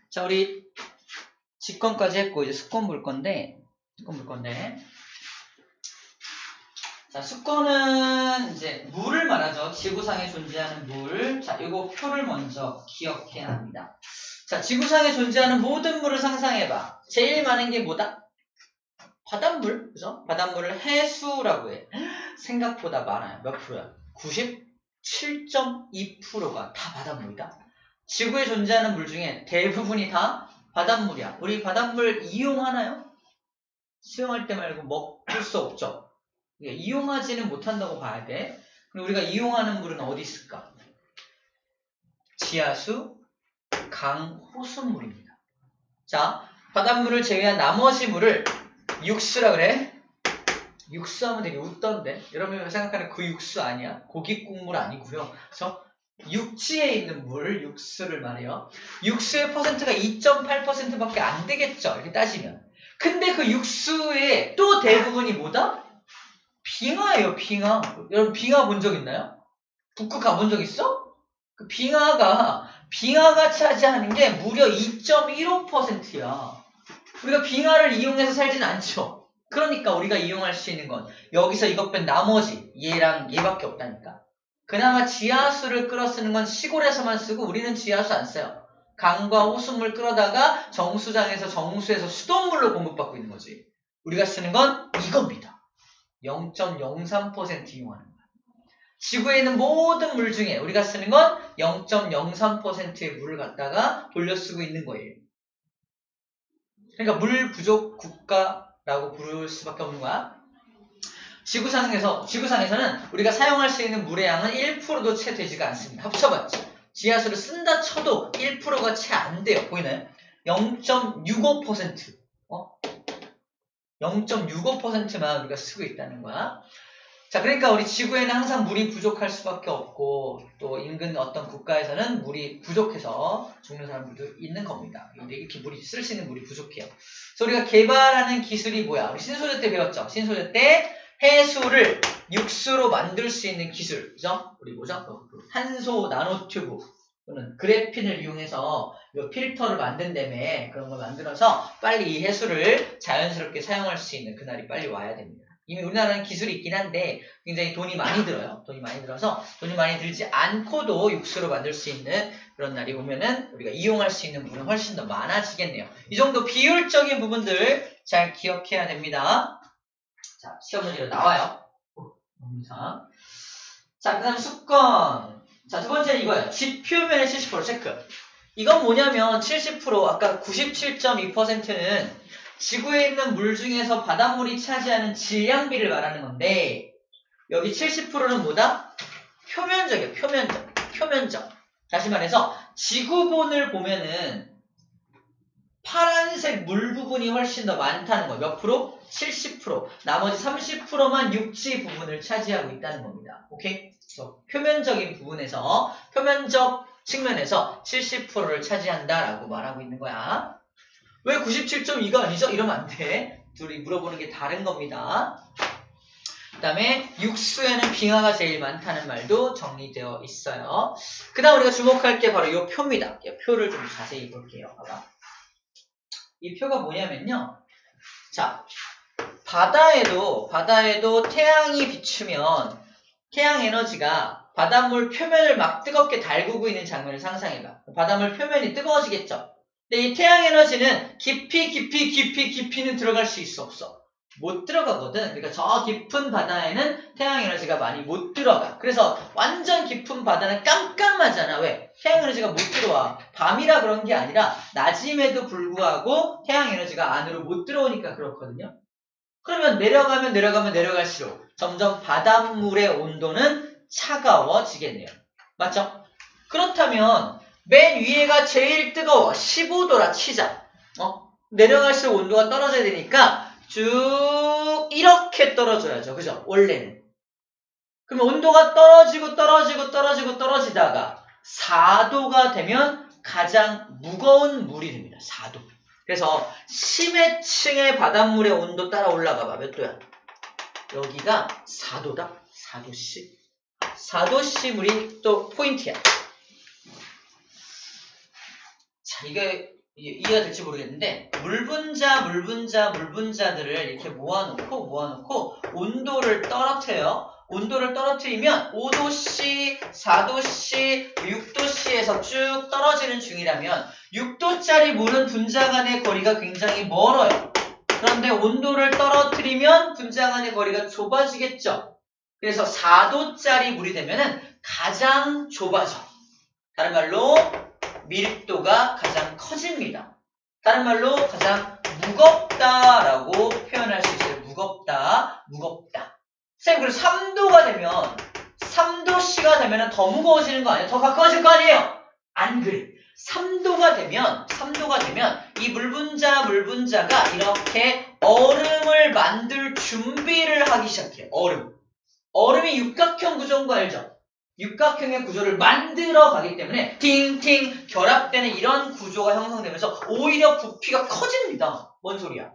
자, 우리 직권까지 했고, 이제 수권 볼 건데. 자, 수권은 이제 물을 말하죠. 지구상에 존재하는 물. 자, 이거 표를 먼저 기억해야 합니다. 자, 지구상에 존재하는 모든 물을 상상해봐. 제일 많은 게 뭐다? 바닷물. 그죠? 바닷물을 해수라고 해. 생각보다 많아요. 몇 프로야? 97.2%가 다 바닷물이다. 지구에 존재하는 물 중에 대부분이 다 바닷물이야. 우리 바닷물 이용하나요? 수영할 때 말고 먹을 수 없죠. 이용하지는 못한다고 봐야 돼. 그럼 우리가 이용하는 물은 어디 있을까? 지하수, 강, 호수물입니다. 자, 바닷물을 제외한 나머지 물을 육수라 그래? 육수 하면 되게 웃던데? 여러분이 생각하는 그 육수 아니야? 고기 국물 아니고요. 그래서 육지에 있는 물, 육수를 말해요. 육수의 퍼센트가 2.8%밖에 안 되겠죠. 이렇게 따지면. 근데 그 육수의 또 대부분이 뭐다? 빙하예요, 빙하. 여러분, 빙하 본 적 있나요? 북극 가본 적 있어? 그 빙하가 차지하는 게 무려 2.15%야. 우리가 빙하를 이용해서 살진 않죠. 그러니까 우리가 이용할 수 있는 건 여기서 이것 뺀 나머지 얘랑 얘밖에 없다니까. 그나마 지하수를 끌어 쓰는 건 시골에서만 쓰고 우리는 지하수 안 써요. 강과 호수물 끌어다가 정수에서 수돗물로 공급받고 있는 거지. 우리가 쓰는 건 이겁니다. 0.03% 이용하는 거야. 지구에 있는 모든 물 중에 우리가 쓰는 건 0.03%의 물을 갖다가 돌려 쓰고 있는 거예요. 그러니까 물 부족 국가라고 부를 수밖에 없는 거야. 지구상에서는 우리가 사용할 수 있는 물의 양은 1%도 채 되지가 않습니다. 합쳐봤죠. 지하수를 쓴다 쳐도 1%가 채 안 돼요. 보이나요? 0.65%. 0.65%만 우리가 쓰고 있다는 거야. 자, 그러니까 우리 지구에는 항상 물이 부족할 수밖에 없고 또 인근 어떤 국가에서는 물이 부족해서 죽는 사람들도 있는 겁니다. 근데 이렇게 쓸 수 있는 물이 부족해요. 그래서 우리가 개발하는 기술이 뭐야? 우리 신소재 때 배웠죠? 신소재 때 해수를 육수로 만들 수 있는 기술. 그죠? 우리 뭐죠? 탄소 나노튜브 또는 그래핀을 이용해서 이 필터를 만든다며 그런 걸 만들어서 빨리 이 해수를 자연스럽게 사용할 수 있는 그날이 빨리 와야 됩니다. 이미 우리나라는 기술이 있긴 한데 굉장히 돈이 많이 들어요. 돈이 많이 들어서 돈이 많이 들지 않고도 육수로 만들 수 있는 그런 날이 오면은 우리가 이용할 수 있는 물은 훨씬 더 많아지겠네요. 이 정도 비율적인 부분들 잘 기억해야 됩니다. 자, 시험 문제로 나와요. 자, 그 다음 수권. 자, 두 번째는 이거예요. 지표면의 70% 체크. 이건 뭐냐면 70% 아까 97.2%는 지구에 있는 물 중에서 바닷물이 차지하는 질량비를 말하는 건데 여기 70%는 뭐다? 표면적이에요. 표면적. 다시 말해서 지구본을 보면은 파란색 물 부분이 훨씬 더 많다는 거예요. 몇 프로? 70%. 나머지 30%만 육지 부분을 차지하고 있다는 겁니다. 오케이? 그래서 표면적 측면에서 70%를 차지한다라고 말하고 있는 거야. 왜 97.2가 아니죠? 이러면 안 돼. 둘이 물어보는 게 다른 겁니다. 그 다음에 육수에는 빙하가 제일 많다는 말도 정리되어 있어요. 그 다음 우리가 주목할 게 바로 이 표입니다. 이 표를 좀 자세히 볼게요. 봐봐. 이 표가 뭐냐면요. 자, 바다에도 태양이 비추면 태양 에너지가 바닷물 표면을 막 뜨겁게 달구고 있는 장면을 상상해봐. 바닷물 표면이 뜨거워지겠죠? 근데 이 태양 에너지는 깊이는 들어갈 수 있어, 없어? 못 들어가거든. 그러니까 저 깊은 바다에는 태양 에너지가 많이 못 들어가. 그래서 완전 깊은 바다는 깜깜하잖아. 왜? 태양 에너지가 못 들어와. 밤이라 그런 게 아니라 낮임에도 불구하고 태양 에너지가 안으로 못 들어오니까 그렇거든요. 그러면 내려갈수록 점점 바닷물의 온도는 차가워지겠네요. 맞죠? 그렇다면 맨 위에가 제일 뜨거워. 15도라 치자. 내려갈수록 온도가 떨어져야 되니까 쭉 이렇게 떨어져야죠. 그죠? 원래는. 그러면 온도가 떨어지다가 4도가 되면 가장 무거운 물이 됩니다. 4도. 그래서 심해층의 바닷물의 온도 따라 올라가 봐. 몇 도야? 여기가 4도다. 4도씨. 4도씨 물이 또 포인트야. 자, 이게 이해가 될지 모르겠는데 물분자들을 이렇게 모아놓고 온도를 떨어뜨려요. 온도를 떨어뜨리면 5도씨, 4도씨, 6도씨에서 쭉 떨어지는 중이라면 6도짜리 물은 분자 간의 거리가 굉장히 멀어요. 그런데 온도를 떨어뜨리면 분자 간의 거리가 좁아지겠죠. 그래서 4도짜리 물이 되면은 가장 좁아져. 다른 말로 밀도가 가장 커집니다. 다른 말로 가장 무겁다라고 표현할 수 있어요. 무겁다. 쌤, 그리고 3도가 되면 3도씨가 되면 더 무거워지는 거 아니에요? 더 가까워질 거 아니에요? 안 그래. 3도가 되면 이 물분자가 이렇게 얼음을 만들 준비를 하기 시작해요. 얼음이 육각형 구조인 거 알죠? 육각형의 구조를 만들어 가기 때문에 팅팅 결합되는 이런 구조가 형성되면서 오히려 부피가 커집니다. 뭔 소리야?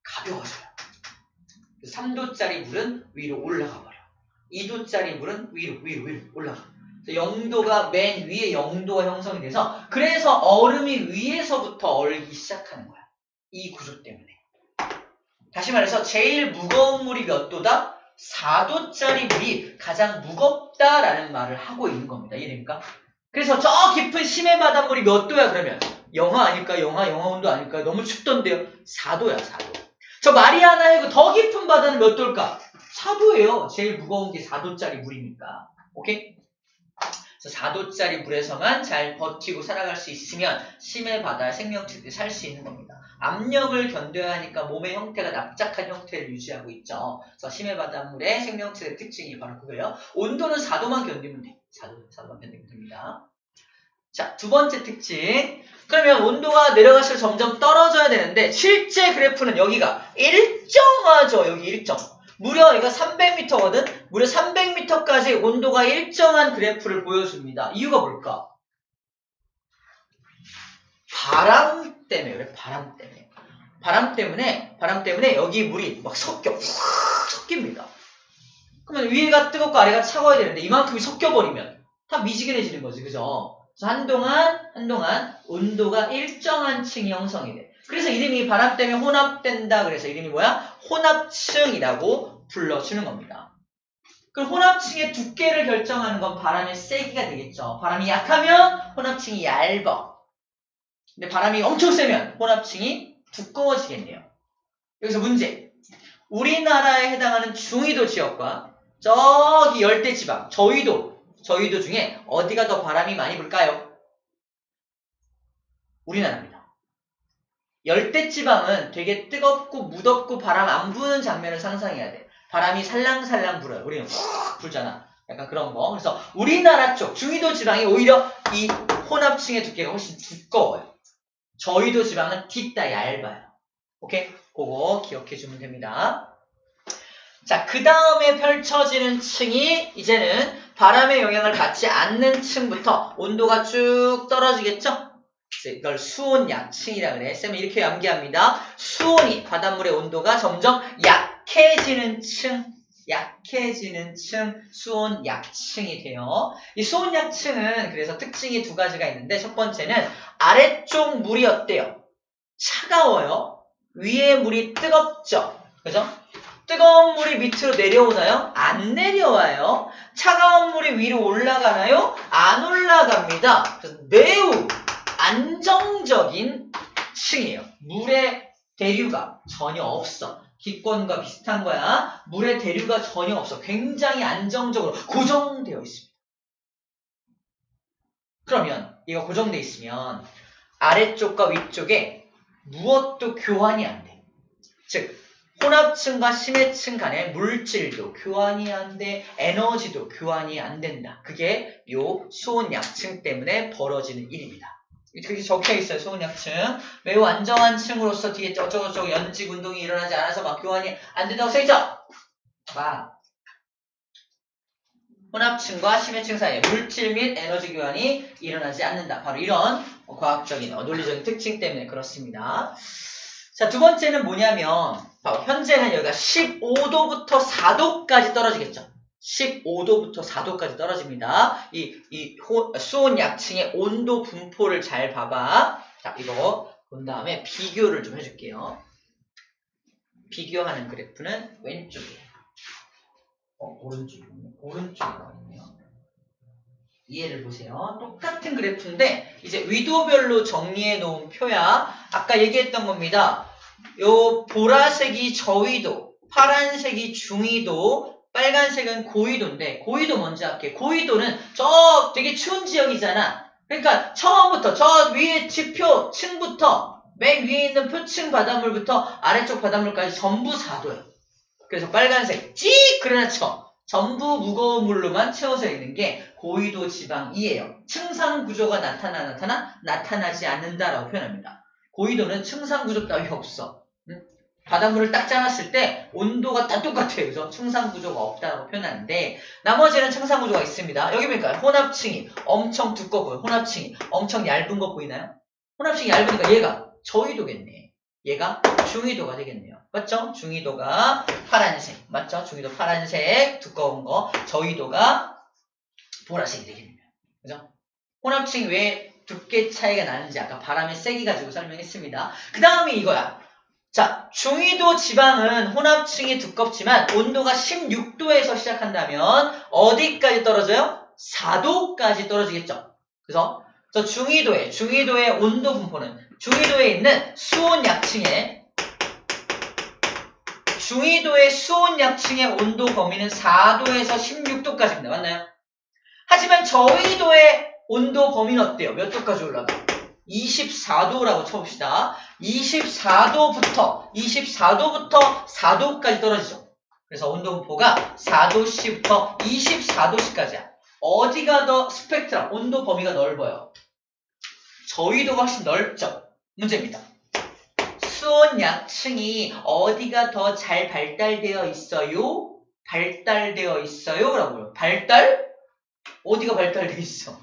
가벼워져요. 3도짜리 물은 위로 올라가 버려. 2도짜리 물은 위로 올라가. 0도가 맨 위에 0도가 형성이 돼서 그래서 얼음이 위에서부터 얼기 시작하는 거야. 이 구조 때문에. 다시 말해서 제일 무거운 물이 몇 도다? 4도짜리 물이 가장 무겁다라는 말을 하고 있는 겁니다. 이해됩니까? 그래서 저 깊은 심해 바닷물이 몇 도야 그러면? 영하 아닐까? 영하 온도 아닐까? 너무 춥던데요. 4도야 4도. 저 마리아나 해구 더 깊은 바다는 몇 도일까? 4도예요. 제일 무거운 게 4도짜리 물이니까. 오케이? 그래서 4도짜리 물에서만 잘 버티고 살아갈 수 있으면 심해 바다 생명체들이 살 수 있는 겁니다. 압력을 견뎌야 하니까 몸의 형태가 납작한 형태를 유지하고 있죠. 그래서 심해 바닷물의 생명체의 특징이 바로 그거예요. 온도는 4도만 견디면 돼. 4도만 견디면 됩니다. 자, 두 번째 특징. 그러면 온도가 내려갈수록 점점 떨어져야 되는데 실제 그래프는 여기가 일정하죠. 여기 일정. 무려 얘가 300m거든. 무려 300m까지 온도가 일정한 그래프를 보여줍니다. 이유가 뭘까? 바람 때문에 그래. 바람 때문에 여기 물이 막 섞입니다. 그러면 위에가 뜨겁고 아래가 차가워야 되는데 이만큼이 섞여버리면 다 미지근해지는 거지. 그죠? 그래서 한동안 온도가 일정한 층이 형성이 돼. 그래서 이름이 바람 때문에 혼합된다. 그래서 이름이 뭐야? 혼합층이라고 불러주는 겁니다. 그럼 혼합층의 두께를 결정하는 건 바람의 세기가 되겠죠. 바람이 약하면 혼합층이 얇아. 근데 바람이 엄청 세면 혼합층이 두꺼워지겠네요. 여기서 문제. 우리나라에 해당하는 중위도 지역과 저기 열대지방, 저위도 중에 어디가 더 바람이 많이 불까요? 우리나라입니다. 열대지방은 되게 뜨겁고 무덥고 바람 안 부는 장면을 상상해야 돼. 바람이 살랑살랑 불어요. 우리는 훅 불잖아. 약간 그런 거. 그래서 우리나라 쪽 중위도 지방이 오히려 이 혼합층의 두께가 훨씬 두꺼워요. 저위도 지방은 뒤따 얇아요. 오케이? 그거 기억해주면 됩니다. 자, 그 다음에 펼쳐지는 층이 이제는 바람의 영향을 받지 않는 층부터 온도가 쭉 떨어지겠죠? 이걸 수온약층이라 그래. 쌤은 이렇게 암기합니다. 수온이 바닷물의 온도가 점점 약해지는 층, 수온약층이 돼요. 이 수온약층은 그래서 특징이 두 가지가 있는데 첫 번째는 아래쪽 물이 어때요? 차가워요. 위에 물이 뜨겁죠. 그죠? 뜨거운 물이 밑으로 내려오나요? 안 내려와요. 차가운 물이 위로 올라가나요? 안 올라갑니다. 그래서 매우 안정적인 층이에요. 물의 대류가 전혀 없어. 기권과 비슷한 거야. 물의 대류가 전혀 없어. 굉장히 안정적으로 고정되어 있습니다. 그러면 이거 고정되어 있으면 아래쪽과 위쪽에 무엇도 교환이 안 돼. 즉 혼합층과 심해층 간의 물질도 교환이 안 돼. 에너지도 교환이 안 된다. 그게 요 수온약층 때문에 벌어지는 일입니다. 그렇게 적혀있어요. 수온약층. 매우 안정한 층으로서 뒤에 저쪽 연직 운동이 일어나지 않아서 막 교환이 안 된다고 써있죠? 봐. 혼합층과 심해층 사이에 물질 및 에너지 교환이 일어나지 않는다. 바로 이런 과학적인 논리적인 특징 때문에 그렇습니다. 자, 두 번째는 뭐냐면 바로 현재는 여기가 15도부터 4도까지 떨어지겠죠. 15도부터 4도까지 떨어집니다. 수온 약층의 온도 분포를 잘 봐봐. 자, 이거 본 다음에 비교를 좀 해줄게요. 비교하는 그래프는 왼쪽이에요. 오른쪽에 나와 있네요. 이해를 보세요. 똑같은 그래프인데 이제 위도별로 정리해 놓은 표야. 아까 얘기했던 겁니다. 요 보라색이 저위도, 파란색이 중위도, 빨간색은 고위도인데 고위도 먼저 할게. 고위도는 저 되게 추운 지역이잖아. 그러니까 처음부터 저 위에 지표 층부터 맨 위에 있는 표층 바닷물부터 아래쪽 바닷물까지 전부 4도예요. 그래서 빨간색 찌 그래놨죠. 전부 무거운 물로만 채워져 있는 게 고위도 지방이에요. 층상 구조가 나타나지 않는다라고 표현합니다. 고위도는 층상 구조 따위 없어. 바닷물을 딱 짜놨을 때 온도가 다 똑같아요. 그래서 층상 구조가 없다고 표현하는데 나머지는 층상 구조가 있습니다. 여기 보니까 혼합층이 엄청 두꺼워요. 혼합층이 엄청 얇은 거 보이나요? 혼합층이 얇으니까 얘가 저위도겠네. 얘가 중위도가 되겠네요. 맞죠? 중위도가 파란색. 맞죠? 중위도 파란색 두꺼운 거. 저위도가 보라색이 되겠네요. 그죠? 혼합층이 왜 두께 차이가 나는지 아까 바람의 세기 가지고 설명했습니다. 그 다음이 이거야. 자, 중위도 지방은 혼합층이 두껍지만 온도가 16도에서 시작한다면 어디까지 떨어져요? 4도까지 떨어지겠죠. 그래서 저 중위도의 온도 분포는 중위도에 있는 수온 약층의 온도 범위는 4도에서 16도까지입니다. 맞나요? 하지만 저위도의 온도 범위는 어때요? 몇 도까지 올라가? 24도라고 쳐봅시다. 24도부터 4도까지 떨어지죠. 그래서 온도 분포가 4도씨부터 24도씨까지야. 어디가 더 스펙트럼, 온도 범위가 넓어요? 저위도가 훨씬 넓죠. 문제입니다. 수온 약층이 어디가 더 잘 발달되어 있어요? 라고요. 발달? 어디가 발달되어 있어?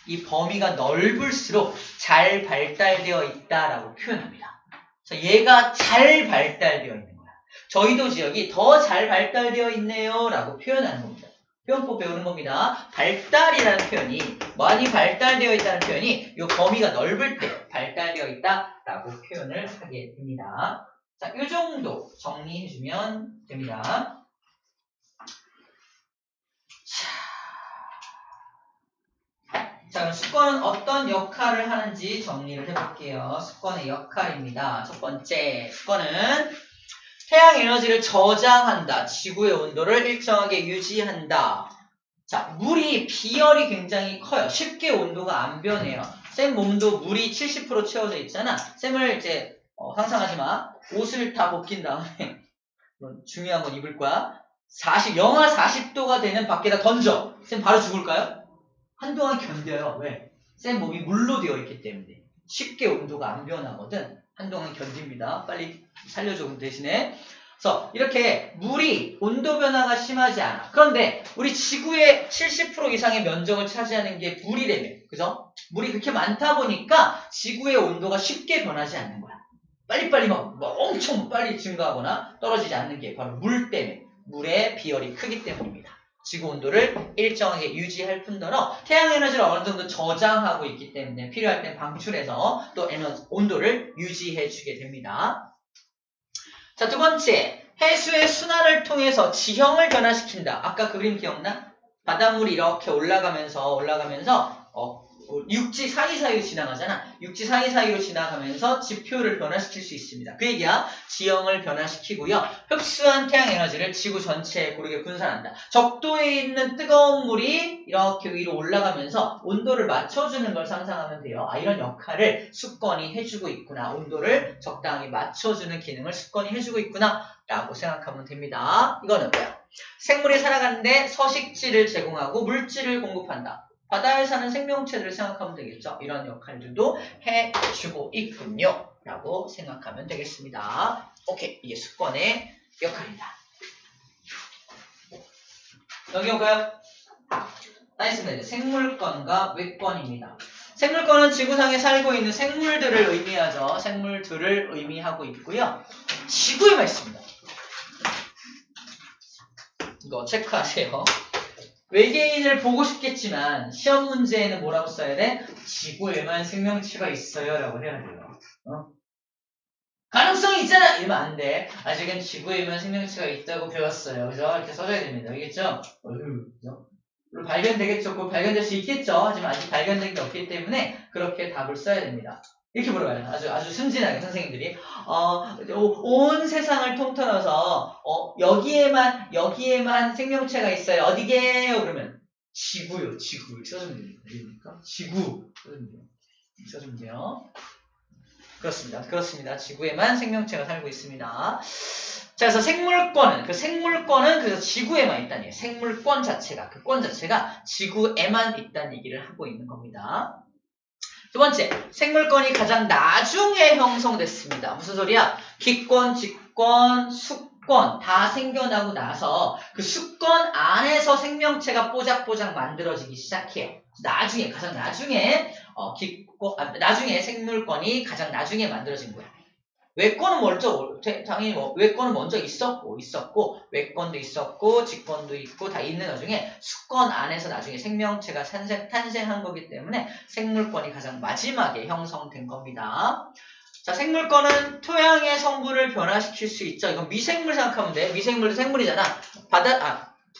이 범위가 넓을수록 잘 발달되어 있다라고 표현합니다. 그래서 얘가 잘 발달되어 있는 거야. 저위도 지역이 더 잘 발달되어 있네요 라고 표현하는 겁니다. 표현법 배우는 겁니다. 발달이라는 표현이, 많이 발달되어 있다는 표현이 이 범위가 넓을 때 발달되어 있다라고 표현을 하게 됩니다. 자, 이 정도 정리해주면 됩니다. 자, 그럼 수권은 어떤 역할을 하는지 정리를 해볼게요. 수권의 역할입니다. 첫 번째, 수권은 태양 에너지를 저장한다. 지구의 온도를 일정하게 유지한다. 자, 물이 비열이 굉장히 커요. 쉽게 온도가 안 변해요. 쌤 몸도 물이 70% 채워져 있잖아. 쌤을 이제 상상하지 마. 옷을 다 벗긴 다음에 중요한 건 입을 거야. 영하 40도가 되는 밖에다 던져. 쌤 바로 죽을까요? 한동안 견뎌요. 왜? 쌤 몸이 물로 되어 있기 때문에. 쉽게 온도가 안 변하거든. 한동안 견딥니다. 빨리 살려줘. 그럼 대신에. 그래서 이렇게 물이 온도 변화가 심하지 않아. 그런데 우리 지구의 70% 이상의 면적을 차지하는 게 물이라며. 그죠? 물이 그렇게 많다 보니까 지구의 온도가 쉽게 변하지 않는 거야. 빨리빨리 막 엄청 빨리 증가하거나 떨어지지 않는 게 바로 물 때문에. 물의 비열이 크기 때문입니다. 지구 온도를 일정하게 유지할 뿐더러 태양 에너지를 어느 정도 저장하고 있기 때문에 필요할 때 방출해서 또 온도를 유지해 주게 됩니다. 자, 두 번째, 해수의 순환을 통해서 지형을 변화시킨다. 아까 그 그림 기억나? 바닷물이 이렇게 올라가면서 육지 사이사이로 지나가잖아. 육지 사이사이로 지나가면서 지표를 변화시킬 수 있습니다. 그 얘기야. 지형을 변화시키고요. 흡수한 태양 에너지를 지구 전체에 고르게 분산한다. 적도에 있는 뜨거운 물이 이렇게 위로 올라가면서 온도를 맞춰주는 걸 상상하면 돼요. 아, 이런 역할을 수건이 해주고 있구나. 온도를 적당히 맞춰주는 기능을 수건이 해주고 있구나 라고 생각하면 됩니다. 이거는 뭐야? 생물이 살아가는데 서식지를 제공하고 물질을 공급한다. 바다에 사는 생명체들을 생각하면 되겠죠. 이런 역할들도 해주고 있군요. 라고 생각하면 되겠습니다. 오케이. 이게 수권의 역할입니다. 여기 올까요? 알겠습니다. 이제 생물권과 외권입니다. 생물권은 지구상에 살고 있는 생물들을 의미하죠. 생물들을 의미하고 있고요. 지구에만 있습니다. 이거 체크하세요. 외계인을 보고 싶겠지만 시험 문제에는 뭐라고 써야 돼? 지구에만 생명체가 있어요 라고 해야 돼요. 가능성이 있잖아! 이러면 안 돼. 아직은 지구에만 생명체가 있다고 배웠어요. 그죠? 이렇게 써줘야 됩니다. 알겠죠? 그죠? 물론 발견되겠죠. 곧 발견될 수 있겠죠. 하지만 아직 발견된 게 없기 때문에 그렇게 답을 써야 됩니다. 이렇게 물어봐요. 아주 순진하게 선생님들이. 온 세상을 통틀어서, 여기에만 생명체가 있어요. 어디게요? 그러면, 지구요, 지구. 써주면 됩니다. 지구. 써주면 돼요. 그렇습니다. 지구에만 생명체가 살고 있습니다. 자, 그래서 생물권은 그래서 지구에만 있다는 얘기예요. 생물권 자체가, 그 권 자체가 지구에만 있다는 얘기를 하고 있는 겁니다. 두 번째, 생물권이 가장 나중에 형성됐습니다. 무슨 소리야? 기권, 직권, 수권 다 생겨나고 나서 그 수권 안에서 생명체가 뽀짝뽀짝 만들어지기 시작해요. 가장 나중에 나중에 생물권이 가장 나중에 만들어진 거야. 외권은 당연히 외권은 먼저 있었고, 외권도 있었고, 직권도 있고, 다 있는 와중에 수권 안에서 나중에 생명체가 탄생한 거기 때문에 생물권이 가장 마지막에 형성된 겁니다. 자, 생물권은 토양의 성분을 변화시킬 수 있죠. 이건 미생물 생각하면 돼. 미생물도 생물이잖아.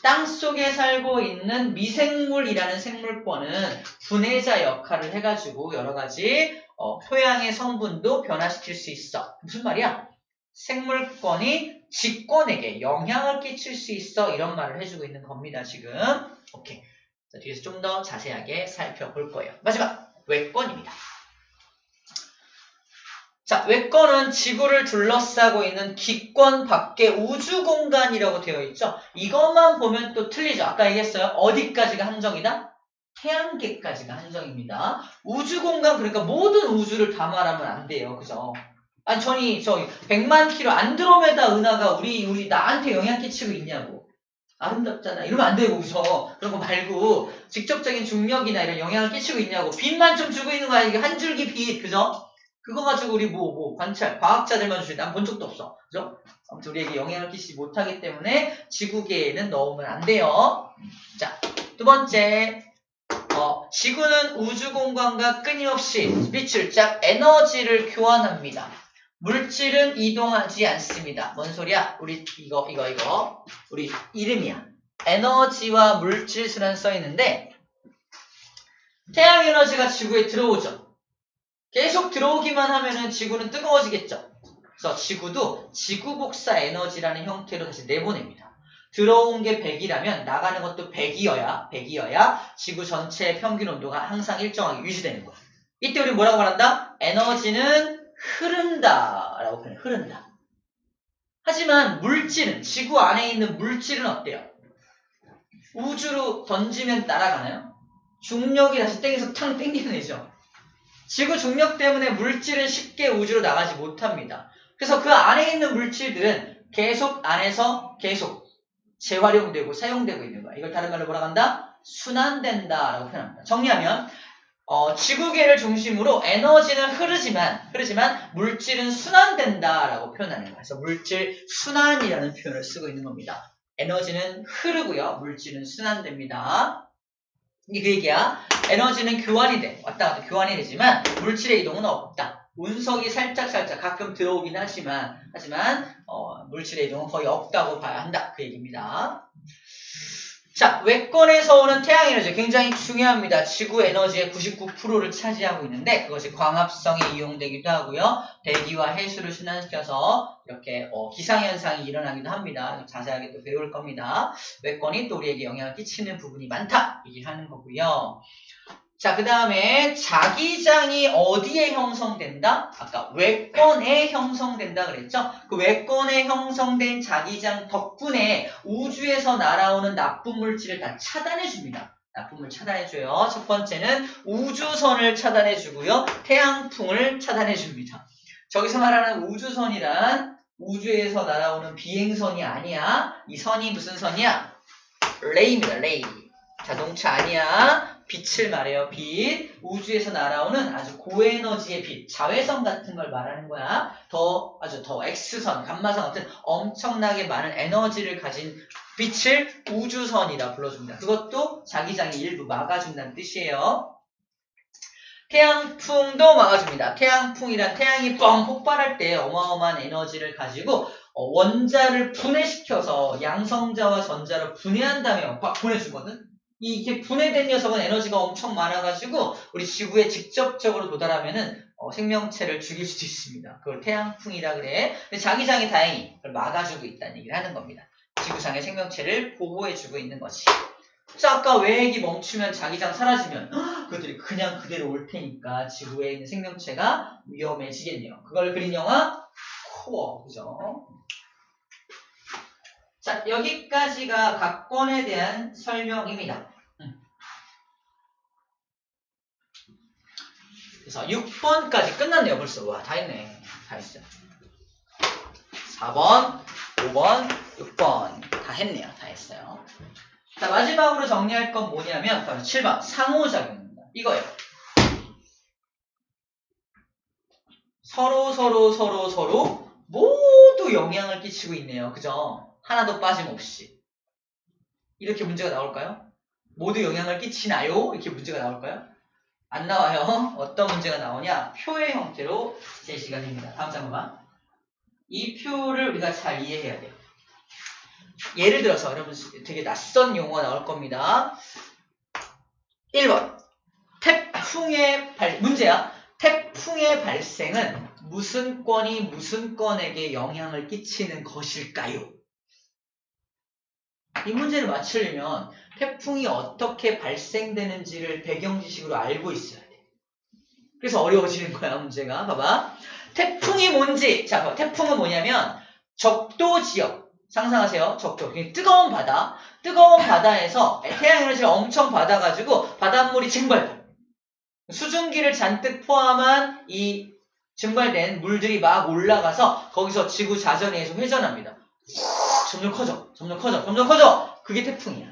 땅 속에 살고 있는 미생물이라는 생물권은 분해자 역할을 해가지고 여러 가지 토양의 성분도 변화시킬 수 있어. 무슨 말이야? 생물권이 직권에게 영향을 끼칠 수 있어. 이런 말을 해주고 있는 겁니다. 지금. 오케이. 자, 뒤에서 좀 더 자세하게 살펴볼 거예요. 마지막 외권입니다. 자, 외권은 지구를 둘러싸고 있는 기권 밖의 우주 공간이라고 되어 있죠. 이것만 보면 또 틀리죠. 아까 얘기했어요. 어디까지가 한정이다? 태양계까지가 한정입니다. 우주 공간, 그러니까 모든 우주를 다 말하면 안 돼요. 그죠? 아니, 저 100만 킬로 안드로메다 은하가 우리 나한테 영향 끼치고 있냐고. 아름답잖아. 이러면 안 되고, 그죠? 그런 거 말고, 직접적인 중력이나 이런 영향을 끼치고 있냐고. 빛만 좀 주고 있는 거야. 이게 한 줄기 빛, 그죠? 그거 가지고 우리 관찰, 과학자들만 주지, 난 본 적도 없어. 그죠? 아무튼 우리에게 영향을 끼치지 못하기 때문에 지구계에는 넣으면 안 돼요. 자, 두 번째. 지구는 우주 공간과 끊임없이 빛을 에너지를 교환합니다. 물질은 이동하지 않습니다. 뭔 소리야? 우리 이거 우리 이름이야. 에너지와 물질 순환 써 있는데 태양 에너지가 지구에 들어오죠. 계속 들어오기만 하면은 지구는 뜨거워지겠죠. 그래서 지구도 지구 복사 에너지라는 형태로 다시 내보냅니다. 들어온 게 100이라면 나가는 것도 100이어야 지구 전체의 평균 온도가 항상 일정하게 유지되는 거야. 이때 우리 뭐라고 말한다? 에너지는 흐른다 라고 표현해. 흐른다. 하지만 물질은, 지구 안에 있는 물질은 어때요? 우주로 던지면 날아가나요? 중력이 다시 땡겨서 탕 땡겨내죠. 지구 중력 때문에 물질은 쉽게 우주로 나가지 못합니다. 그래서 그 안에 있는 물질들은 안에서 계속 재활용되고 사용되고 있는 거야. 이걸 다른 말로 뭐라고 한다? 순환된다 라고 표현합니다. 정리하면 지구계를 중심으로 에너지는 흐르지만 물질은 순환된다 라고 표현하는 거야. 그래서 물질 순환이라는 표현을 쓰고 있는 겁니다. 에너지는 흐르고요. 물질은 순환됩니다. 이게 그 얘기야. 에너지는 교환이 돼. 왔다 갔다 교환이 되지만 물질의 이동은 없다. 운석이 살짝 가끔 들어오긴 하지만 물질의 이동은 거의 없다고 봐야 한다. 그 얘기입니다. 자, 외권에서 오는 태양 에너지 굉장히 중요합니다. 지구 에너지의 99%를 차지하고 있는데 그것이 광합성에 이용되기도 하고요. 대기와 해수를 순환시켜서 이렇게 기상현상이 일어나기도 합니다. 자세하게 또 배울 겁니다. 외권이 또 우리에게 영향을 끼치는 부분이 많다. 얘기를 하는 거고요. 자, 그 다음에 자기장이 어디에 형성된다? 아까 외권에 형성된다 그랬죠? 그 외권에 형성된 자기장 덕분에 우주에서 날아오는 나쁜 물질을 다 차단해줍니다. 나쁜 물 차단해줘요. 첫 번째는 우주선을 차단해주고요. 태양풍을 차단해줍니다. 저기서 말하는 우주선이란 우주에서 날아오는 비행선이 아니야. 이 선이 무슨 선이야? 레이입니다. 레이. 자동차 아니야. 빛을 말해요. 빛. 우주에서 날아오는 아주 고에너지의 빛. 자외선 같은 걸 말하는 거야. 더 X선, 감마선 같은 엄청나게 많은 에너지를 가진 빛을 우주선이라 불러줍니다. 그것도 자기장의 일부 막아준다는 뜻이에요. 태양풍도 막아줍니다. 태양풍이란 태양이 뻥 폭발할 때 어마어마한 에너지를 가지고 원자를 분해시켜서 양성자와 전자를 분해한 다음에 막 보내주거든. 이게 분해된 녀석은 에너지가 엄청 많아가지고 우리 지구에 직접적으로 도달하면은 생명체를 죽일 수도 있습니다. 그걸 태양풍이라 그래. 근데 자기장이 다행히 그걸 막아주고 있다는 얘기를 하는 겁니다. 지구상의 생명체를 보호해주고 있는 거지. 자, 아까 외핵이 멈추면 자기장 사라지면 그들이 그냥 그대로 올 테니까 지구에 있는 생명체가 위험해지겠네요. 그걸 그린 영화 코어, 그죠? 자, 여기까지가 각권에 대한 설명입니다. 그래서 6번까지 끝났네요, 벌써. 와, 다 했네. 다 했어. 4번, 5번, 6번 다 했네요. 다 했어요. 자, 마지막으로 정리할 건 뭐냐면 바로 7번 상호작용입니다. 이거예요. 서로 모두 영향을 끼치고 있네요. 그죠? 하나도 빠짐없이. 이렇게 문제가 나올까요? 모두 영향을 끼치나요? 이렇게 문제가 나올까요? 안 나와요. 어떤 문제가 나오냐? 표의 형태로 제시가 됩니다. 다음 장면만. 이 표를 우리가 잘 이해해야 돼요. 예를 들어서 여러분 되게 낯선 용어가 나올 겁니다. 1번 태풍의 문제야. 태풍의 발생은 무슨 권이 무슨 권에게 영향을 끼치는 것일까요? 이 문제를 맞추려면 태풍이 어떻게 발생되는지를 배경 지식으로 알고 있어야 돼. 그래서 어려워지는 거야, 문제가. 봐봐. 태풍이 뭔지. 자, 봐봐. 태풍은 뭐냐면 적도 지역. 상상하세요. 적도. 뜨거운 바다. 뜨거운 바다에서 태양 에너지를 엄청 받아가지고 바닷물이 증발돼. 수증기를 잔뜩 포함한 이 증발된 물들이 막 올라가서 거기서 지구 자전에 의해서 회전합니다. 점점 커져. 그게 태풍이야.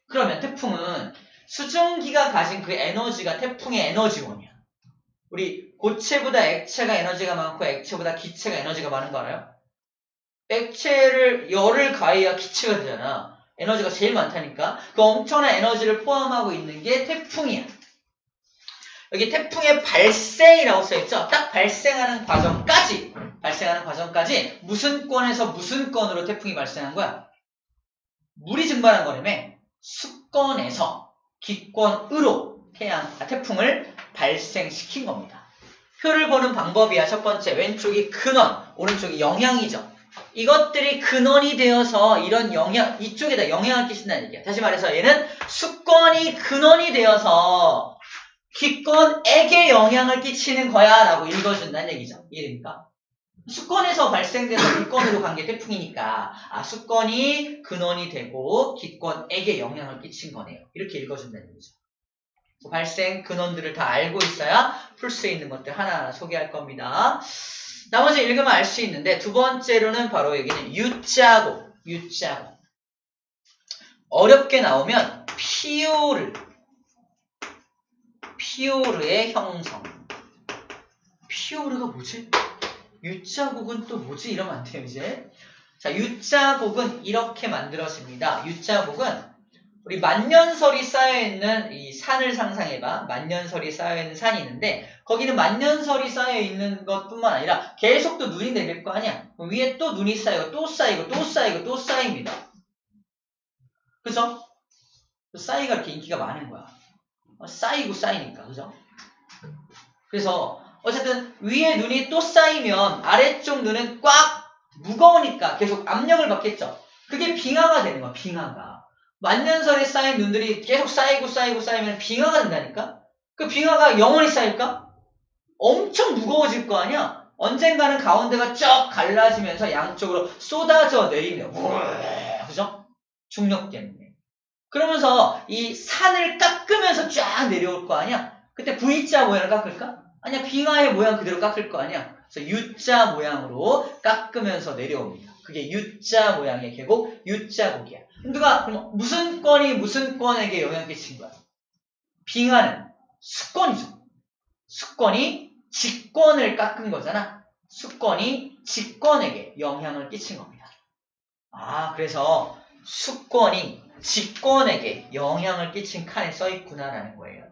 그러면 태풍은 수증기가 가진 그 에너지가 태풍의 에너지원이야. 우리 고체보다 액체가 에너지가 많고 액체보다 기체가 에너지가 많은 거 알아요? 액체를 열을 가해야 기체가 되잖아. 에너지가 제일 많다니까. 그 엄청난 에너지를 포함하고 있는 게 태풍이야. 여기 태풍의 발생이라고 써있죠? 딱 발생하는 과정까지 무슨 권에서 무슨 권으로 태풍이 발생한 거야? 물이 증발한 거라며. 수권에서 기권으로 태풍을 발생시킨 겁니다. 표를 보는 방법이야. 첫 번째, 왼쪽이 근원, 오른쪽이 영향이죠. 이것들이 근원이 되어서 이런 이쪽에다 영향을 끼친다는 얘기야. 다시 말해서 얘는 수권이 근원이 되어서 기권에게 영향을 끼치는 거야 라고 읽어준다는 얘기죠. 이해됩니까? 수권에서 발생돼서 기권으로 간 게 태풍이니까 수권이 근원이 되고 기권에게 영향을 끼친 거네요. 이렇게 읽어준다는 얘기죠. 발생 근원들을 다 알고 있어야 풀 수 있는 것들 하나하나 소개할 겁니다. 나머지 읽으면 알 수 있는데 두 번째로는 바로 여기는 U자고. 어렵게 나오면 피오르의 형성. 피오르가 뭐지? U자국은 또 뭐지? 이러면 안 돼요, 이제. 자, U자국은 이렇게 만들어집니다. U자국은 우리 만년설이 쌓여있는 이 산을 상상해봐. 만년설이 쌓여있는 산이 있는데 거기는 만년설이 쌓여있는 것뿐만 아니라 계속 또 눈이 내릴 거 아니야. 위에 또 눈이 쌓이고 또 쌓이고 또 쌓이고 또 쌓입니다. 그죠? 쌓이가 이렇게 인기가 많은 거야. 쌓이고 쌓이니까. 그죠? 그래서 어쨌든 위에 눈이 또 쌓이면 아래쪽 눈은 꽉 무거우니까 계속 압력을 받겠죠. 그게 빙하가 되는 거야. 빙하가. 만년설에 쌓인 눈들이 계속 쌓이면 빙하가 된다니까? 그 빙하가 영원히 쌓일까? 엄청 무거워질 거 아니야? 언젠가는 가운데가 쫙 갈라지면서 양쪽으로 쏟아져 내리네요. 그죠? 중력 때문에. 그러면서 이 산을 깎으면서 쫙 내려올 거 아니야? 그때 V자 모양을 깎을까? 아니야, 빙하의 모양 그대로 깎을 거 아니야? 그래서 U자 모양으로 깎으면서 내려옵니다. 그게 U자 모양의 계곡, U자곡이야. 그럼 무슨 권이 무슨 권에게 영향을 끼친 거야? 빙하는 수권이죠. 수권이 직권을 깎은 거잖아. 수권이 직권에게 영향을 끼친 겁니다. 그래서 수권이 직권에게 영향을 끼친 칸에 써있구나라는 거예요.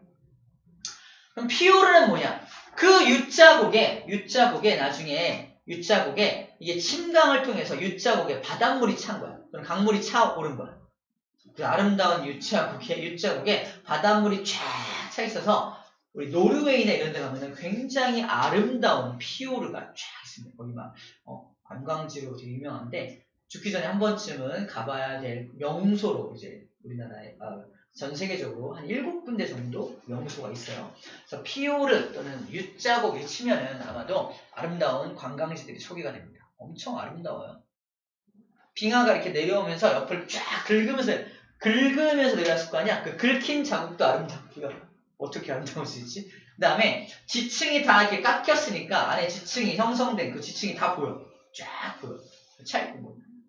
그럼 피오르는 뭐냐? 그 U자국에 나중에 U자국에 이게 침강을 통해서 U자국에 바닷물이 찬 거야. 그럼 강물이 차오른 거야. 그 아름다운 U자국에 바닷물이 쫙 차 있어서 우리 노르웨이나 이런 데 가면은 굉장히 아름다운 피오르가 쫙 있습니다. 거기 막 관광지로 되게 유명한데 죽기 전에 한 번쯤은 가봐야 될 명소로 이제 우리나라에 전 세계적으로 한 7군데 정도 명소가 있어요. 그래서 피오르 또는 U자국을 치면은 아마도 아름다운 관광지들이 소개가 됩니다. 엄청 아름다워요. 빙하가 이렇게 내려오면서 옆을 쫙 긁으면서 내려왔을 거 아니야? 그 긁힌 자국도 아름답고요. 어떻게 아름다울 수 있지? 그 다음에 지층이 다 이렇게 깎였으니까 안에 지층이 형성된 그 지층이 다 보여. 쫙 보여.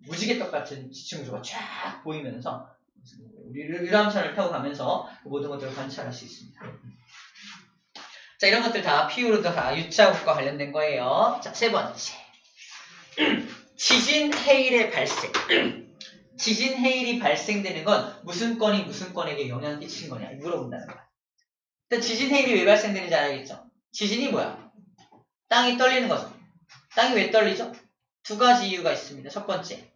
무지개떡 같은 지층 구조가 쫙 보이면서 우리 유람선을 타고 가면서 그 모든 것들을 관찰할 수 있습니다. 자, 이런 것들 다 피오르도 다 U자국과 관련된 거예요. 자, 세 번째. 지진 해일의 발생. 지진 해일이 발생되는 건 무슨 건이 무슨 건에게 영향을 끼치는 거냐 물어본다는 거야. 일단 지진 해일이 왜 발생되는지 알겠죠? 지진이 뭐야? 땅이 떨리는 거죠. 땅이 왜 떨리죠? 두 가지 이유가 있습니다. 첫 번째,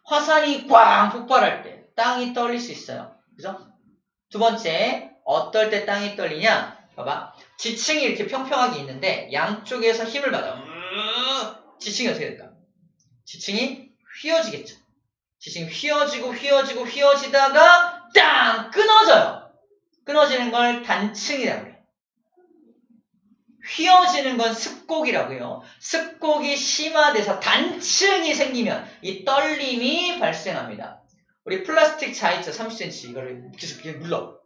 화산이 꽝 폭발할 때 땅이 떨릴 수 있어요. 그죠? 두 번째, 어떨 때 땅이 떨리냐? 봐봐. 지층이 이렇게 평평하게 있는데 양쪽에서 힘을 받아. 지층이 어떻게 될까? 지층이 휘어지겠죠. 지층이 휘어지다가 땅! 끊어져요. 끊어지는 걸 단층이라고 해요. 휘어지는 건 습곡이라고 해요. 습곡이 심화돼서 단층이 생기면 이 떨림이 발생합니다. 우리 플라스틱 자 있죠? 30cm 이거를 계속 눌러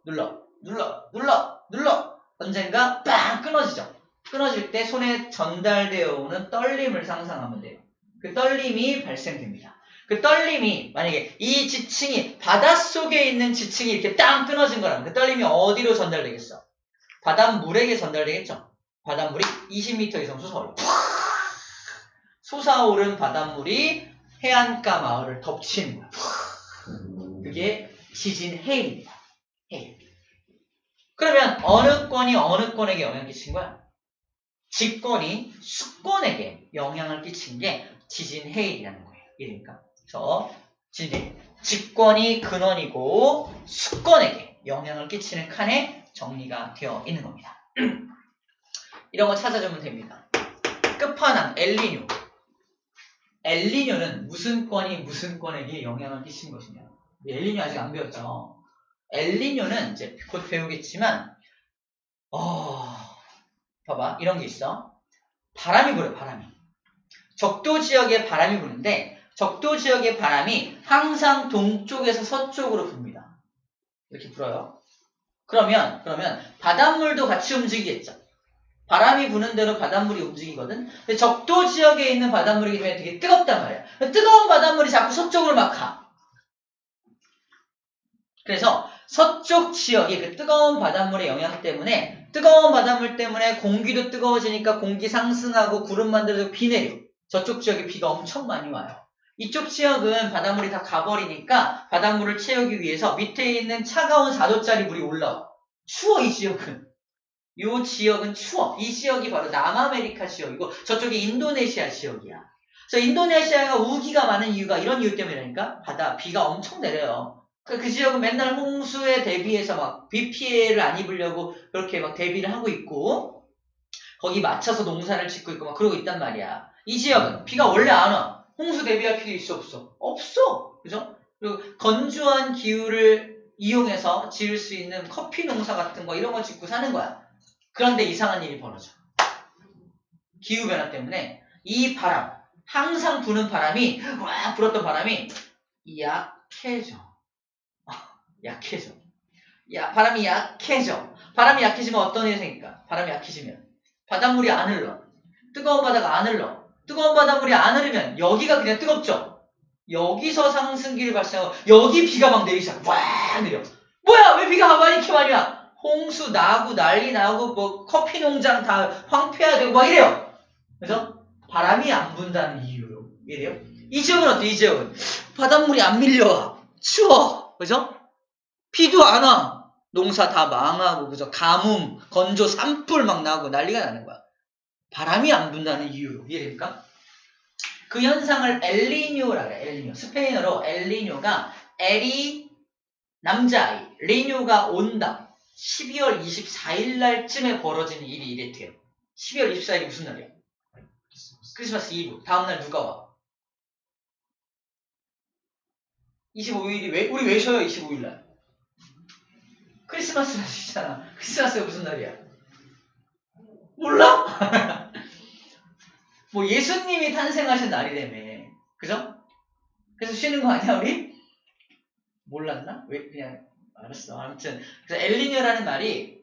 언젠가 빵 끊어지죠. 끊어질 때 손에 전달되어 오는 떨림을 상상하면 돼요. 그 떨림이 발생됩니다. 그 떨림이 만약에 이 지층이 바닷속에 있는 지층이 이렇게 땅 끊어진 거라면 그 떨림이 어디로 전달되겠어? 바닷물에게 전달되겠죠. 바닷물이 20m 이상 솟아올라. 솟아오른 바닷물이 해안가 마을을 덮치는 거야. 그게 지진 해일입니다. 해일. 그러면 어느 건이 어느 건에게 영향을 끼친 거야? 직권이 수권에게 영향을 끼친 게 지진 해일이라는 거예요. 이러니까. 그래서 직권이 근원이고 수권에게 영향을 끼치는 칸에 정리가 되어 있는 겁니다. 이런 거 찾아주면 됩니다. 끝판왕 엘니뇨. 엘니뇨는 무슨 건이 무슨 건에게 영향을 끼친 것이냐. 엘니뇨 아직 안 배웠죠. 엘니뇨는 이제 곧 배우겠지만 봐봐. 이런 게 있어. 바람이 불어요. 바람이. 적도 지역에 바람이 부는데 적도 지역의 바람이 항상 동쪽에서 서쪽으로 붑니다. 이렇게 불어요. 그러면 바닷물도 같이 움직이겠죠. 바람이 부는 대로 바닷물이 움직이거든. 근데 적도 지역에 있는 바닷물이기 때문에 되게 뜨겁단 말이야. 뜨거운 바닷물이 자꾸 서쪽으로 막 가. 그래서 서쪽 지역이 그 뜨거운 바닷물의 영향 때문에 뜨거운 바닷물 때문에 공기도 뜨거워지니까 공기 상승하고 구름 만들어서 비 내려. 저쪽 지역에 비가 엄청 많이 와요. 이쪽 지역은 바닷물이 다 가버리니까 바닷물을 채우기 위해서 밑에 있는 차가운 4도짜리 물이 올라와. 추워 이 지역은. 이 지역은 추워. 이 지역이 바로 남아메리카 지역이고 저쪽이 인도네시아 지역이야. 그래서 인도네시아가 우기가 많은 이유가 이런 이유 때문이라니까. 비가 엄청 내려요. 그 지역은 맨날 홍수에 대비해서 막 비 피해를 안 입으려고 그렇게 막 대비를 하고 있고 거기 맞춰서 농사를 짓고 있고 막 그러고 있단 말이야. 이 지역은 비가 원래 안 와. 홍수 대비할 필요 있어 없어? 없어. 그죠? 그리고 건조한 기후를 이용해서 지을 수 있는 커피 농사 같은 거 이런 거 짓고 사는 거야. 그런데 이상한 일이 벌어져. 기후변화 때문에 이 바람, 항상 부는 바람이 불었던 바람이 약해져. 바람이 약해져. 바람이 약해지면 어떤 일이 생길까? 바람이 약해지면 바닷물이 안 흘러. 뜨거운 바다가 안 흘러. 뜨거운 바닷물이 안 흐르면 여기가 그냥 뜨겁죠? 여기서 상승기를 발생하고 여기 비가 막 내리기 시작. 와 내려. 뭐야 왜 비가 가만히 이렇게 많이 와? 홍수 나고 난리 나고 뭐 커피 농장 다 황폐화되고 막 이래요. 그래서 바람이 안 분다는 이유로 이래요. 이 지역은 어때? 이 지역은 바닷물이 안 밀려와. 추워. 그죠? 비도 안 와. 농사 다 망하고, 그죠? 가뭄, 건조, 산불 막 나고 난리가 나는 거야. 바람이 안 분다는 이유로. 이해됩니까? 그 현상을 엘니뇨라 그래. 엘니뇨. 스페인어로 엘니뇨가 엘이 남자아이, 리뇨가 온다. 12월 24일 날쯤에 벌어지는 일이 이랬대요. 12월 24일이 무슨 날이야? 크리스마스 이브. 다음날 누가 와? 25일이 우리 왜 쉬어요? 25일 날. 크리스마스 날이잖아. 크리스마스가 무슨 날이야? 몰라? 뭐 예수님이 탄생하신 날이라며. 그죠? 그래서 쉬는 거 아니야 우리? 몰랐나? 왜 그냥 알았어. 아무튼 그래서 엘니뇨라는 말이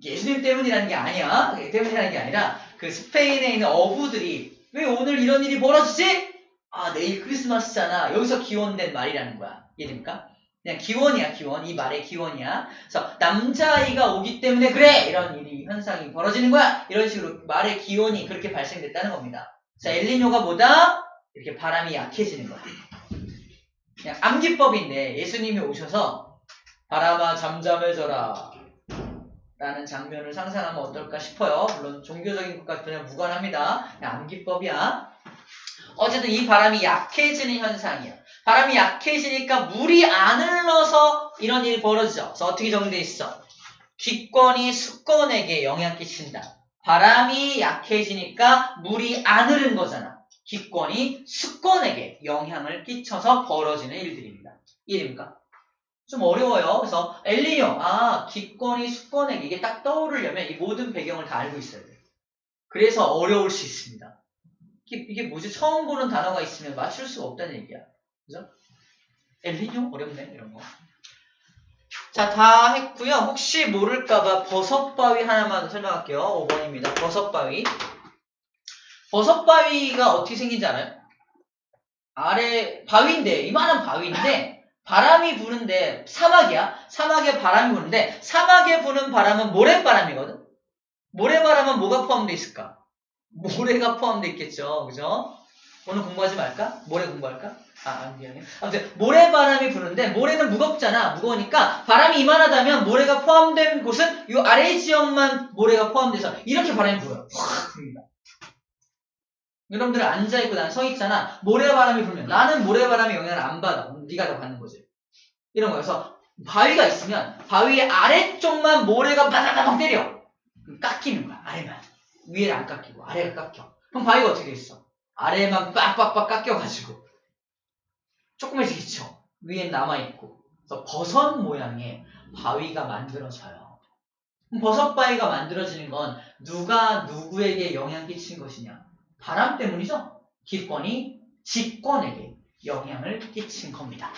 예수님 때문이라는 게 아니야. 때문이라는 게 아니라 그 스페인에 있는 어부들이 왜 오늘 이런 일이 벌어지지? 아 내일 크리스마스잖아. 여기서 기원된 말이라는 거야. 이해됩니까? 그냥 기원이야 기원. 이 말의 기원이야. 그래서 남자아이가 오기 때문에 그래 이런 일이 현상이 벌어지는 거야. 이런 식으로 말의 기원이 그렇게 발생됐다는 겁니다. 자 엘니뇨가 뭐다? 이렇게 바람이 약해지는 거야. 그냥 암기법인데 예수님이 오셔서 바람아 잠잠해져라 라는 장면을 상상하면 어떨까 싶어요. 물론 종교적인 것과 전혀 무관합니다. 그냥 암기법이야. 어쨌든 이 바람이 약해지는 현상이야. 바람이 약해지니까 물이 안 흘러서 이런 일이 벌어지죠. 그래서 어떻게 정리되어 있어? 기권이 수권에게 영향 끼친다. 바람이 약해지니까 물이 안 흐른 거잖아. 기권이 수권에게 영향을 끼쳐서 벌어지는 일들입니다. 이해됩니까? 좀 어려워요. 그래서 엘니뇨, 기권이 수권에게 이게 딱 떠오르려면 이 모든 배경을 다 알고 있어야 돼요. 그래서 어려울 수 있습니다. 이게 뭐지? 처음 보는 단어가 있으면 맞출 수가 없다는 얘기야. 그죠? 엘니뇨? 어렵네, 이런 거. 자, 다 했고요. 혹시 모를까봐 버섯바위 하나만 더 설명할게요. 5번입니다. 버섯바위. 버섯바위가 어떻게 생긴지 알아요? 아래 바위인데, 이만한 바위인데 바람이 부는데 사막이야. 사막에 바람이 부는데 사막에 부는 바람은 모래바람이거든. 모래바람은 뭐가 포함되어 있을까? 모래가 포함되어 있겠죠. 그죠? 오늘 공부하지 말까? 모래 공부할까? 미안해. 아무튼 모래바람이 부는데 모래는 무겁잖아. 무거우니까 바람이 이만하다면 모래가 포함된 곳은 이 아래 지역만 모래가 포함돼서 이렇게 바람이 불어요. 확 불립니다. 여러분들 앉아있고 난 서있잖아. 모래바람이 불면 나는 모래바람의 영향을 안 받아. 네가 다 받는 거지. 이런 거여서 바위가 있으면 바위의 아래쪽만 모래가 바다다닥 때려. 그럼 깎이는 거야. 아래만. 위에는 안 깎이고 아래가 깎여. 그럼 바위가 어떻게 됐어? 아래만 빡빡빡 깎여가지고 조그매지겠죠. 위엔 남아있고. 그래서 버섯 모양의 바위가 만들어져요. 그럼 버섯 바위가 만들어지는 건 누가 누구에게 영향 끼친 것이냐? 바람 때문이죠. 기권이 직권에게 영향을 끼친 겁니다.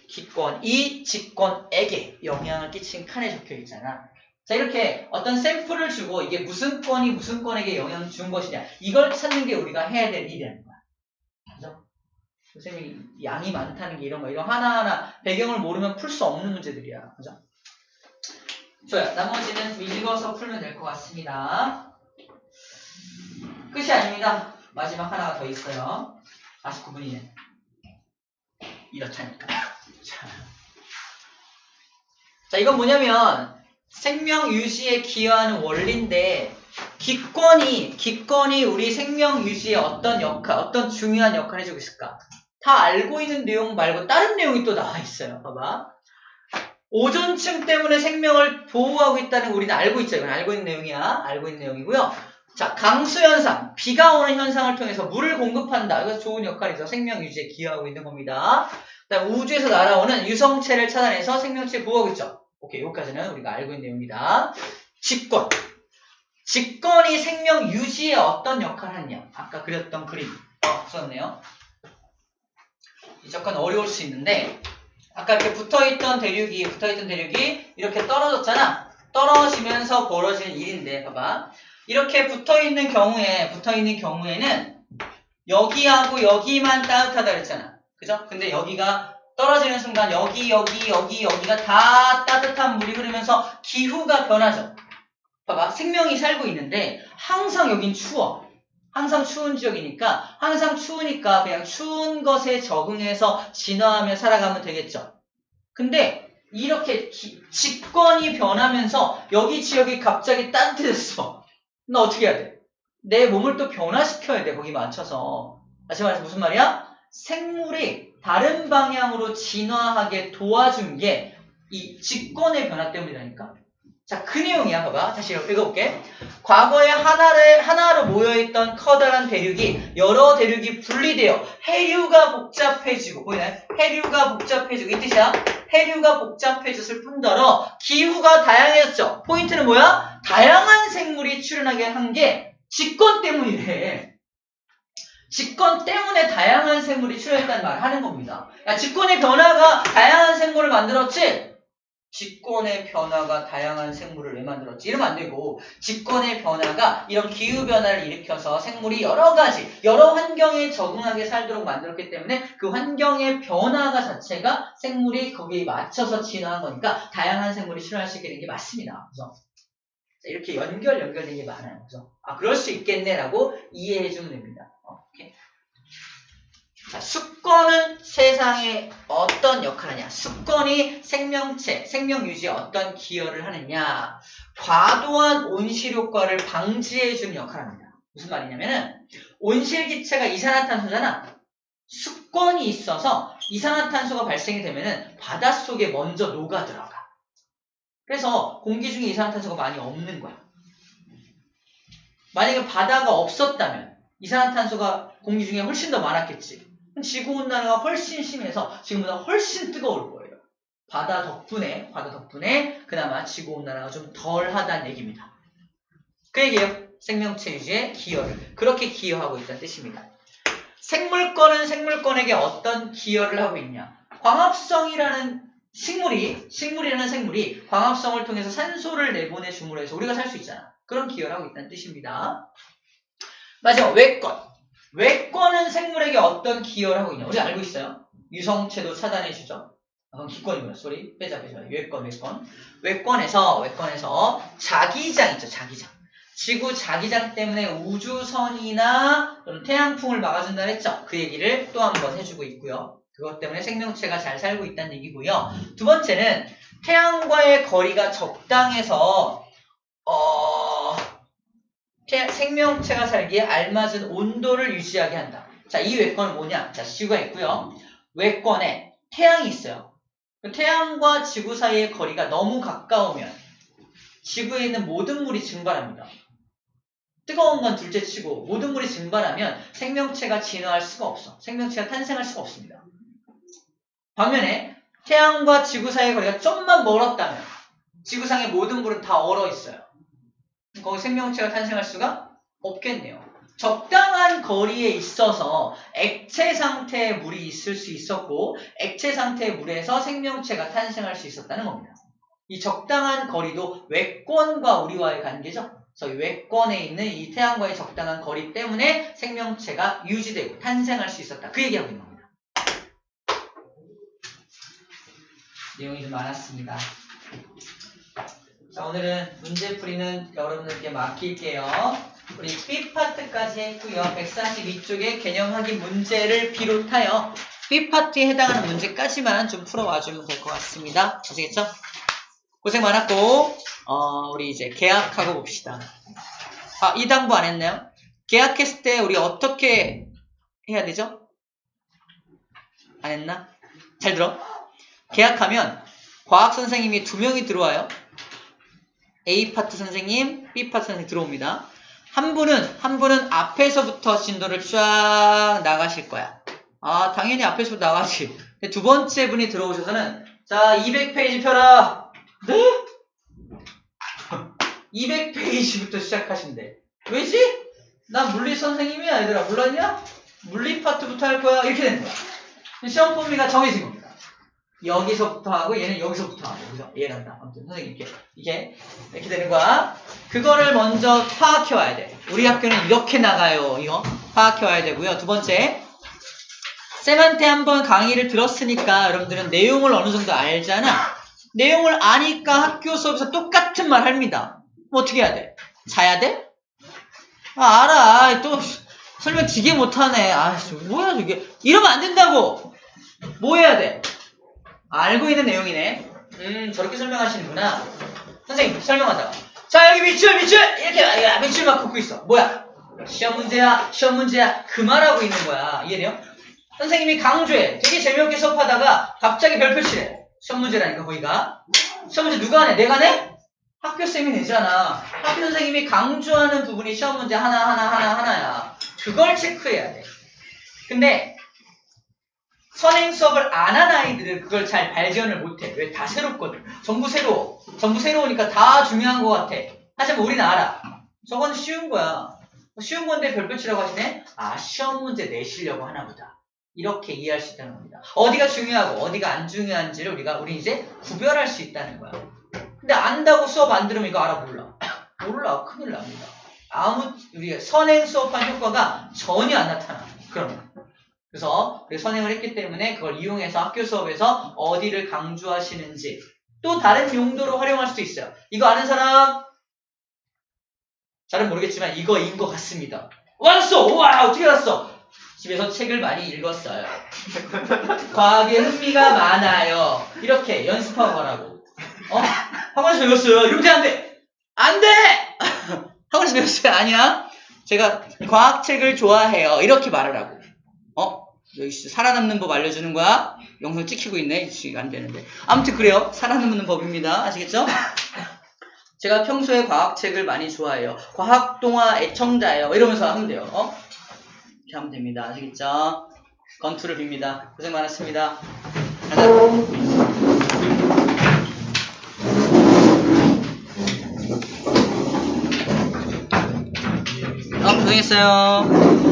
기권이 직권에게 영향을 끼친 칸에 적혀 있잖아. 자, 이렇게 어떤 샘플을 주고 이게 무슨 권이 무슨 권에게 영향을 준 것이냐 이걸 찾는 게 우리가 해야 될 일이라는 거야. 그죠? 선생님이 양이 많다는 게 이런 거 이런 하나하나 배경을 모르면 풀 수 없는 문제들이야. 그죠? 좋아요. 나머지는 읽어서 풀면 될 것 같습니다. 끝이 아닙니다. 마지막 하나가 더 있어요. 49분이네. 이렇다니까. 자, 이건 뭐냐면 생명 유지에 기여하는 원리인데 기권이 우리 생명 유지에 어떤 역할, 어떤 중요한 역할을 해주고 있을까? 다 알고 있는 내용 말고 다른 내용이 또 나와 있어요. 봐봐. 오존층 때문에 생명을 보호하고 있다는 거 우리는 알고 있죠. 이건 알고 있는 내용이야. 알고 있는 내용이고요. 자, 강수현상, 비가 오는 현상을 통해서 물을 공급한다. 이거 좋은 역할이죠. 생명 유지에 기여하고 있는 겁니다. 그다음 우주에서 날아오는 유성체를 차단해서 생명체 보호하고 있죠. 오케이, 여기까지는 우리가 알고 있는 내용입니다. 직권이 생명 유지에 어떤 역할을 하느냐. 아까 그렸던 그림 썼네요. 약간 어려울 수 있는데 아까 이렇게 붙어있던 대륙이 이렇게 떨어졌잖아. 떨어지면서 벌어지는 일인데 봐봐. 이렇게 붙어있는 경우에는 여기하고 여기만 따뜻하다 그랬잖아. 그죠? 근데 여기가 떨어지는 순간 여기가 다 따뜻한 물이 흐르면서 기후가 변하죠. 봐봐. 생명이 살고 있는데 항상 여긴 추워. 항상 추운 지역이니까 항상 추우니까 그냥 추운 것에 적응해서 진화하며 살아가면 되겠죠. 근데 이렇게 직권이 변하면서 여기 지역이 갑자기 따뜻해졌어. 나 어떻게 해야 돼? 내 몸을 또 변화시켜야 돼. 거기 맞춰서. 다시 말해서 무슨 말이야? 생물이 다른 방향으로 진화하게 도와준 게 이 직권의 변화 때문이라니까. 자, 그 내용이야. 봐봐. 다시 읽어볼게. 과거에 하나로 모여있던 커다란 대륙이 여러 대륙이 분리되어 해류가 복잡해지고, 보이나요? 해류가 복잡해지고, 이 뜻이야. 해류가 복잡해졌을 뿐더러 기후가 다양해졌죠. 포인트는 뭐야? 다양한 생물이 출현하게 한 게 직권 때문이래. 직권 때문에 다양한 생물이 출현했다는 말을 하는 겁니다. 야, 직권의 변화가 다양한 생물을 만들었지? 직권의 변화가 다양한 생물을 왜 만들었지? 이러면 안 되고, 직권의 변화가 이런 기후변화를 일으켜서 생물이 여러 환경에 적응하게 살도록 만들었기 때문에 그 환경의 변화가 자체가 생물이 거기에 맞춰서 진화한 거니까 다양한 생물이 출현할 수 있게 된 게 맞습니다. 그래서 이렇게 연결된 게 많아요. 그래서 그럴 수 있겠네라고 이해해주면 됩니다. 오케이. 자, 수권은 세상에 어떤 역할을 하냐? 수권이 생명체, 생명 유지에 어떤 기여를 하느냐? 과도한 온실 효과를 방지해주는 역할을 합니다. 무슨 말이냐면은 온실기체가 이산화탄소잖아. 수권이 있어서 이산화탄소가 발생이 되면은 바닷속에 먼저 녹아 들어가. 그래서 공기 중에 이산화탄소가 많이 없는 거야. 만약에 바다가 없었다면 이산화탄소가 공기 중에 훨씬 더 많았겠지. 지구온난화가 훨씬 심해서 지금보다 훨씬 뜨거울 거예요. 바다 덕분에 그나마 지구온난화가 좀 덜하다는 얘기입니다. 그 얘기예요. 생명체 유지에 기여를. 그렇게 기여하고 있다는 뜻입니다. 생물권은 생물권에게 어떤 기여를 하고 있냐? 광합성이라는 식물이라는 생물이 광합성을 통해서 산소를 내보내줌으로 해서 우리가 살 수 있잖아. 그런 기여를 하고 있다는 뜻입니다. 마지막 외권. 외권은 생물에게 어떤 기여를 하고 있냐? 우리 알고 있어요. 유성체도 차단해주죠. 그건 기권이구나. 쏘리. 빼자. 외권. 외권에서 자기장 있죠. 자기장. 지구 자기장 때문에 우주선이나 태양풍을 막아준다 했죠. 그 얘기를 또 한 번 해주고 있고요. 그것 때문에 생명체가 잘 살고 있다는 얘기고요. 두 번째는 태양과의 거리가 적당해서 생명체가 살기에 알맞은 온도를 유지하게 한다. 자, 이 외권은 뭐냐? 자, 지구가 있고요. 외권에 태양이 있어요. 태양과 지구 사이의 거리가 너무 가까우면 지구에 있는 모든 물이 증발합니다. 뜨거운 건 둘째치고 모든 물이 증발하면 생명체가 진화할 수가 없어. 생명체가 탄생할 수가 없습니다. 반면에 태양과 지구 사이의 거리가 좀만 멀었다면 지구상의 모든 물은 다 얼어 있어요. 거기 생명체가 탄생할 수가 없겠네요. 적당한 거리에 있어서 액체 상태의 물이 있을 수 있었고 액체 상태의 물에서 생명체가 탄생할 수 있었다는 겁니다. 이 적당한 거리도 외권과 우리와의 관계죠. 그래서 외권에 있는 이 태양과의 적당한 거리 때문에 생명체가 유지되고 탄생할 수 있었다. 그 얘기하고 있는 겁니다. 내용이 좀 많았습니다. 자, 오늘은 문제풀이는 여러분들께 맡길게요. 우리 B파트까지 했고요. 142쪽의 개념 확인 문제를 비롯하여 B파트에 해당하는 문제까지만 좀 풀어와주면 될 것 같습니다. 아시겠죠? 고생 많았고 우리 이제 계약하고 봅시다. 이 당부 안 했나요? 계약했을 때 우리 어떻게 해야 되죠? 안 했나? 잘 들어. 계약하면 과학 선생님이 2명이 들어와요. A파트 선생님, B파트 선생님 들어옵니다. 한 분은 앞에서부터 진도를 쫙 나가실 거야. 당연히 앞에서부터 나가지. 두 번째 분이 들어오셔서는 자, 200페이지 펴라. 네? 200페이지부터 시작하신대. 왜지? 나 물리 선생님이야, 얘들아. 몰랐냐? 물리 파트부터 할 거야. 이렇게 되는 거야. 시험 범위가 정해진 겁니다. 여기서부터 하고 얘는 여기서부터 하고 그죠? 이해간다. 아무튼 선생님 이게 이렇게 되는 거야. 그거를 먼저 파악해 와야 돼. 우리 학교는 이렇게 나가요. 이거 파악해 와야 되고요. 두 번째, 쌤한테 한번 강의를 들었으니까 여러분들은 내용을 어느 정도 알잖아. 내용을 아니까 학교 수업에서 똑같은 말 합니다. 뭐 어떻게 해야 돼? 자야 돼? 알아. 또 설명 되게 못하네. 뭐야 저게. 이러면 안 된다고. 뭐 해야 돼? 알고 있는 내용이네. 저렇게 설명하시는구나. 선생님, 설명하자. 자, 여기 밑줄! 이렇게, 밑줄 막 긋고 있어. 뭐야? 시험 문제야. 그 말하고 있는 거야. 이해돼요? 선생님이 강조해. 되게 재미없게 수업하다가 갑자기 별표 칠해. 시험 문제라니까, 거기가. 시험 문제 누가 내? 내가 내? 학교쌤이 내잖아. 학교 선생님이 강조하는 부분이 시험 문제 하나야. 그걸 체크해야 돼. 근데 선행 수업을 안 한 아이들은 그걸 잘 발견을 못해. 왜? 다 새롭거든. 전부 새로워. 전부 새로우니까 다 중요한 것 같아. 하지만 우리는 알아. 저건 쉬운 거야. 쉬운 건데 별표 치라고 하시네? 아, 시험 문제 내시려고 하나 보다. 이렇게 이해할 수 있다는 겁니다. 어디가 중요하고 어디가 안 중요한지를 우리 이제 구별할 수 있다는 거야. 근데 안다고 수업 안 들으면 이거 알아? 몰라. 큰일 납니다. 우리가 선행 수업한 효과가 전혀 안 나타나. 그러면. 그래서 우리가 선행을 했기 때문에 그걸 이용해서 학교 수업에서 어디를 강조하시는지 또 다른 용도로 활용할 수도 있어요. 이거 아는 사람? 잘은 모르겠지만 이거인 것 같습니다. 왔어! 우와! 어떻게 알았어? 집에서 책을 많이 읽었어요. 과학에 흥미가 많아요. 이렇게 연습하고 가라고. 학원에서 배웠어요. 이렇게 안 돼! 안 돼! 학원에서 배웠어요. 아니야. 제가 과학책을 좋아해요. 이렇게 말을 하고. 여기 살아남는 법 알려주는 거야? 영상 찍히고 있네. 지금 안 되는데. 아무튼 그래요. 살아남는 법입니다. 아시겠죠? 제가 평소에 과학책을 많이 좋아해요. 과학동화 애청자예요. 이러면서 하면 돼요. 이렇게 하면 됩니다. 아시겠죠? 건투를 빕니다. 고생 많았습니다. 가자. 고생했어요.